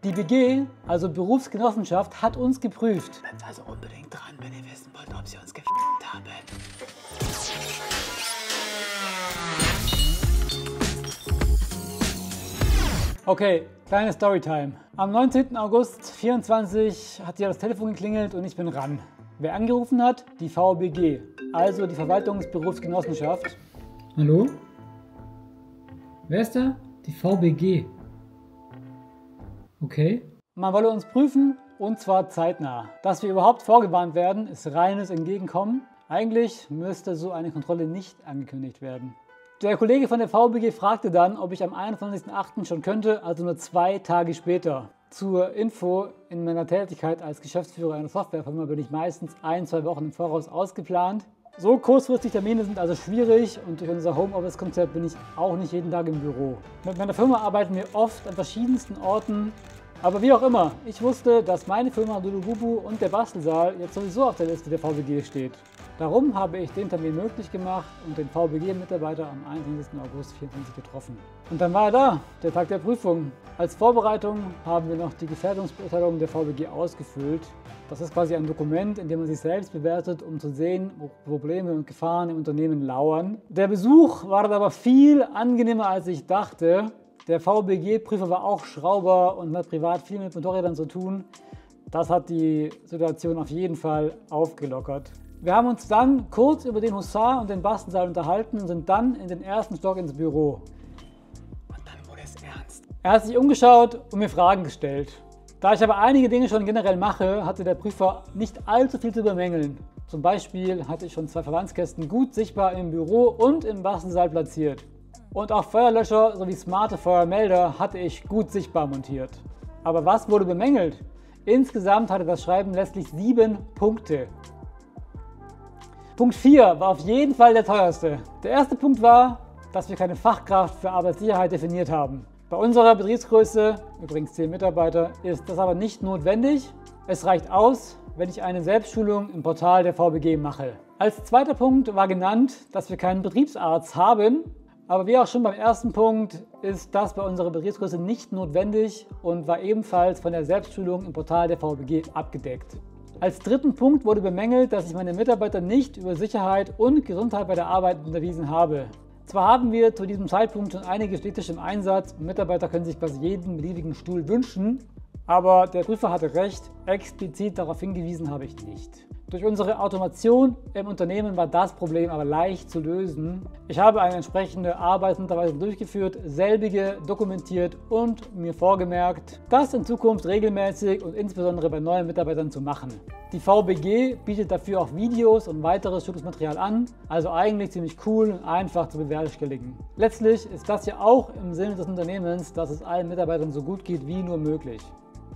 Die BG, also Berufsgenossenschaft, hat uns geprüft. Bleibt also unbedingt dran, wenn ihr wissen wollt, ob sie uns haben. Okay, kleine Storytime. Am 19. August 2024 hat hier das Telefon geklingelt und ich bin ran. Wer angerufen hat? Die VBG, also die Verwaltungsberufsgenossenschaft. Hallo? Wer ist da? Die VBG. Okay. Man wolle uns prüfen und zwar zeitnah. Dass wir überhaupt vorgewarnt werden, ist reines Entgegenkommen. Eigentlich müsste so eine Kontrolle nicht angekündigt werden. Der Kollege von der VBG fragte dann, ob ich am 21.08. schon könnte, also nur 2 Tage später. Zur Info, in meiner Tätigkeit als Geschäftsführer einer Softwarefirma bin ich meistens 1-2 Wochen im Voraus ausgeplant. So kurzfristig Termine sind also schwierig und durch unser Homeoffice-Konzept bin ich auch nicht jeden Tag im Büro. Mit meiner Firma arbeiten wir oft an verschiedensten Orten. Aber wie auch immer, ich wusste, dass meine Firma Dudububu und der Bastelsaal jetzt sowieso auf der Liste der VBG steht. Darum habe ich den Termin möglich gemacht und den VBG-Mitarbeiter am 21. August 2024 getroffen. Und dann war er da, der Tag der Prüfung. Als Vorbereitung haben wir noch die Gefährdungsbeurteilung der VBG ausgefüllt. Das ist quasi ein Dokument, in dem man sich selbst bewertet, um zu sehen, wo Probleme und Gefahren im Unternehmen lauern. Der Besuch war dann aber viel angenehmer, als ich dachte. Der VBG-Prüfer war auch Schrauber und hat privat viel mit Motorrädern zu tun. Das hat die Situation auf jeden Fall aufgelockert. Wir haben uns dann kurz über den Husar und den Bastelsaal unterhalten und sind dann in den ersten Stock ins Büro. Und dann wurde es ernst. Er hat sich umgeschaut und mir Fragen gestellt. Da ich aber einige Dinge schon generell mache, hatte der Prüfer nicht allzu viel zu bemängeln. Zum Beispiel hatte ich schon 2 Verbandskästen gut sichtbar im Büro und im Bastelsaal platziert. Und auch Feuerlöscher sowie smarte Feuermelder hatte ich gut sichtbar montiert. Aber was wurde bemängelt? Insgesamt hatte das Schreiben letztlich 7 Punkte. Punkt 4 war auf jeden Fall der teuerste. Der erste Punkt war, dass wir keine Fachkraft für Arbeitssicherheit definiert haben. Bei unserer Betriebsgröße, übrigens 10 Mitarbeiter, ist das aber nicht notwendig. Es reicht aus, wenn ich eine Selbstschulung im Portal der VBG mache. Als zweiter Punkt war genannt, dass wir keinen Betriebsarzt haben. Aber wie auch schon beim ersten Punkt ist das bei unserer Betriebsgröße nicht notwendig und war ebenfalls von der Selbstschulung im Portal der VBG abgedeckt. Als dritten Punkt wurde bemängelt, dass ich meine Mitarbeiter nicht über Sicherheit und Gesundheit bei der Arbeit unterwiesen habe. Zwar haben wir zu diesem Zeitpunkt schon einige Städtische im Einsatz und Mitarbeiter können sich quasi jeden beliebigen Stuhl wünschen, aber der Prüfer hatte recht, explizit darauf hingewiesen habe ich nicht. Durch unsere Automation im Unternehmen war das Problem aber leicht zu lösen. Ich habe eine entsprechende Arbeitsunterweisung durchgeführt, selbige dokumentiert und mir vorgemerkt, das in Zukunft regelmäßig und insbesondere bei neuen Mitarbeitern zu machen. Die VBG bietet dafür auch Videos und weiteres Schulungsmaterial an, also eigentlich ziemlich cool und einfach zu bewerkstelligen. Letztlich ist das ja auch im Sinne des Unternehmens, dass es allen Mitarbeitern so gut geht wie nur möglich.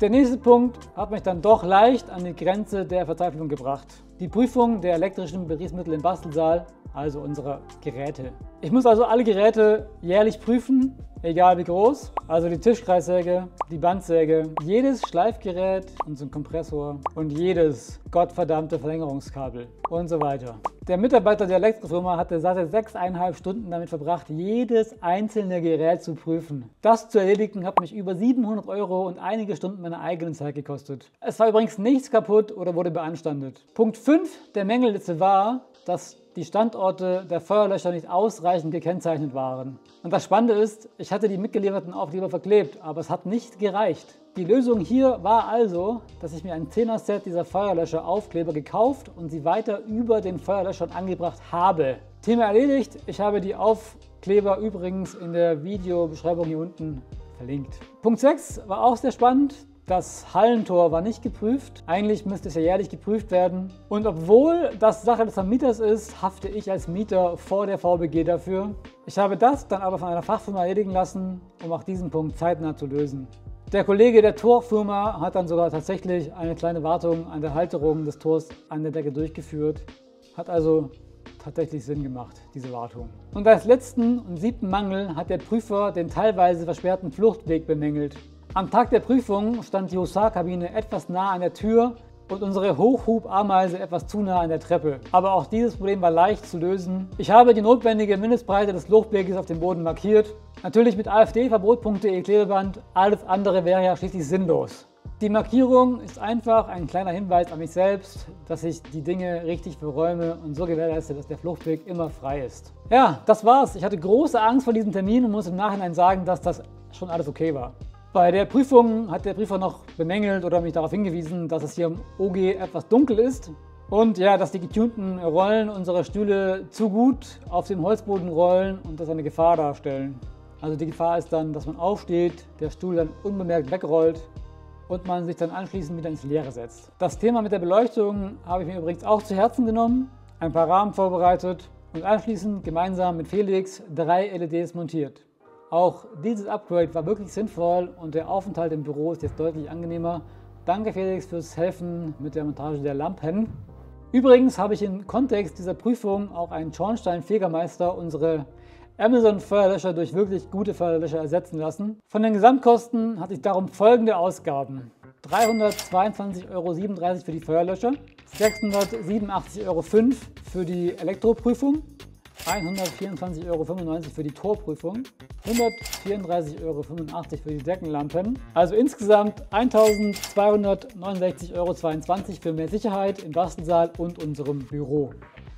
Der nächste Punkt hat mich dann doch leicht an die Grenze der Verzweiflung gebracht. Die Prüfung der elektrischen Betriebsmittel im Bastelsaal, also unserer Geräte. Ich muss also alle Geräte jährlich prüfen, egal wie groß. Also die Tischkreissäge, die Bandsäge, jedes Schleifgerät und so ein Kompressor und jedes gottverdammte Verlängerungskabel und so weiter. Der Mitarbeiter der Elektrofirma hatte satte 6,5 Stunden damit verbracht, jedes einzelne Gerät zu prüfen. Das zu erledigen hat mich über 700 € und einige Stunden meiner eigenen Zeit gekostet. Es war übrigens nichts kaputt oder wurde beanstandet. Punkt 5 der Mängelliste war, dass die Standorte der Feuerlöscher nicht ausreichend gekennzeichnet waren. Und das Spannende ist, ich hatte die mitgelieferten Aufkleber verklebt, aber es hat nicht gereicht. Die Lösung hier war also, dass ich mir ein 10er-Set dieser Feuerlöscher-Aufkleber gekauft und sie weiter über den Feuerlöschern angebracht habe. Thema erledigt, ich habe die Aufkleber übrigens in der Videobeschreibung hier unten verlinkt. Punkt 6 war auch sehr spannend. Das Hallentor war nicht geprüft. Eigentlich müsste es ja jährlich geprüft werden. Und obwohl das Sache des Vermieters ist, hafte ich als Mieter vor der VBG dafür. Ich habe das dann aber von einer Fachfirma erledigen lassen, um auch diesen Punkt zeitnah zu lösen. Der Kollege der Torfirma hat dann sogar tatsächlich eine kleine Wartung an der Halterung des Tors an der Decke durchgeführt. Hat also tatsächlich Sinn gemacht, diese Wartung. Und als letzten und 7. Mangel hat der Prüfer den teilweise versperrten Fluchtweg bemängelt. Am Tag der Prüfung stand die Husar-Kabine etwas nah an der Tür und unsere Hochhub-Ameise etwas zu nah an der Treppe. Aber auch dieses Problem war leicht zu lösen. Ich habe die notwendige Mindestbreite des Fluchtweges auf dem Boden markiert. Natürlich mit AfD-Verbot.de Klebeband, alles andere wäre ja schließlich sinnlos. Die Markierung ist einfach ein kleiner Hinweis an mich selbst, dass ich die Dinge richtig verräume und so gewährleiste, dass der Fluchtweg immer frei ist. Ja, das war's. Ich hatte große Angst vor diesem Termin und muss im Nachhinein sagen, dass das schon alles okay war. Bei der Prüfung hat der Prüfer noch bemängelt oder mich darauf hingewiesen, dass es hier im OG etwas dunkel ist und ja, dass die getunten Rollen unserer Stühle zu gut auf dem Holzboden rollen und das eine Gefahr darstellen. Also die Gefahr ist dann, dass man aufsteht, der Stuhl dann unbemerkt wegrollt und man sich dann anschließend wieder ins Leere setzt. Das Thema mit der Beleuchtung habe ich mir übrigens auch zu Herzen genommen, ein paar Rahmen vorbereitet und anschließend gemeinsam mit Felix 3 LEDs montiert. Auch dieses Upgrade war wirklich sinnvoll und der Aufenthalt im Büro ist jetzt deutlich angenehmer. Danke Felix fürs Helfen mit der Montage der Lampen. Übrigens habe ich im Kontext dieser Prüfung auch einen Schornsteinfegermeister unsere Amazon Feuerlöscher durch wirklich gute Feuerlöscher ersetzen lassen. Von den Gesamtkosten hatte ich darum folgende Ausgaben: 322,37 € für die Feuerlöscher, 687,05 € für die Elektroprüfung, 124,95 € für die Torprüfung, 134,85 € für die Deckenlampen. Also insgesamt 1.269,22 € für mehr Sicherheit im Bastelsaal und unserem Büro.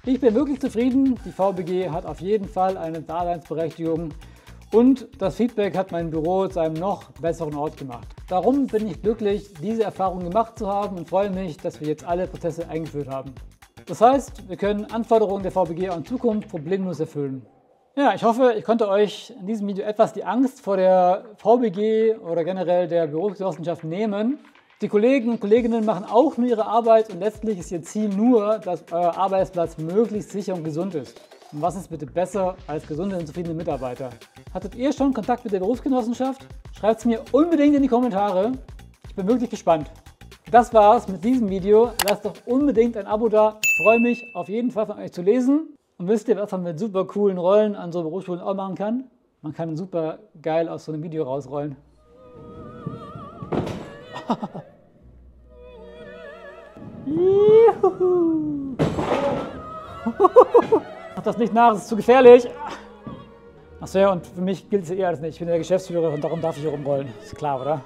Ich bin wirklich zufrieden, die VBG hat auf jeden Fall eine Daseinsberechtigung und das Feedback hat mein Büro zu einem noch besseren Ort gemacht. Darum bin ich glücklich, diese Erfahrung gemacht zu haben und freue mich, dass wir jetzt alle Prozesse eingeführt haben. Das heißt, wir können Anforderungen der VBG auch in Zukunft problemlos erfüllen. Ja, ich hoffe, ich konnte euch in diesem Video etwas die Angst vor der VBG oder generell der Berufsgenossenschaft nehmen. Die Kollegen und Kolleginnen machen auch nur ihre Arbeit und letztlich ist ihr Ziel nur, dass euer Arbeitsplatz möglichst sicher und gesund ist. Und was ist bitte besser als gesunde und zufriedene Mitarbeiter? Hattet ihr schon Kontakt mit der Berufsgenossenschaft? Schreibt es mir unbedingt in die Kommentare. Ich bin wirklich gespannt. Das war's mit diesem Video. Lasst doch unbedingt ein Abo da. Ich freue mich auf jeden Fall von euch zu lesen. Und wisst ihr, was man mit super coolen Rollen an so Berufsschulen auch machen kann? Man kann super geil aus so einem Video rausrollen. Juhu. Mach das nicht nach, es ist zu gefährlich. Achso, ja, und für mich gilt es ja alles nicht. Ich bin der Geschäftsführer und darum darf ich hier rumrollen. Ist klar, oder?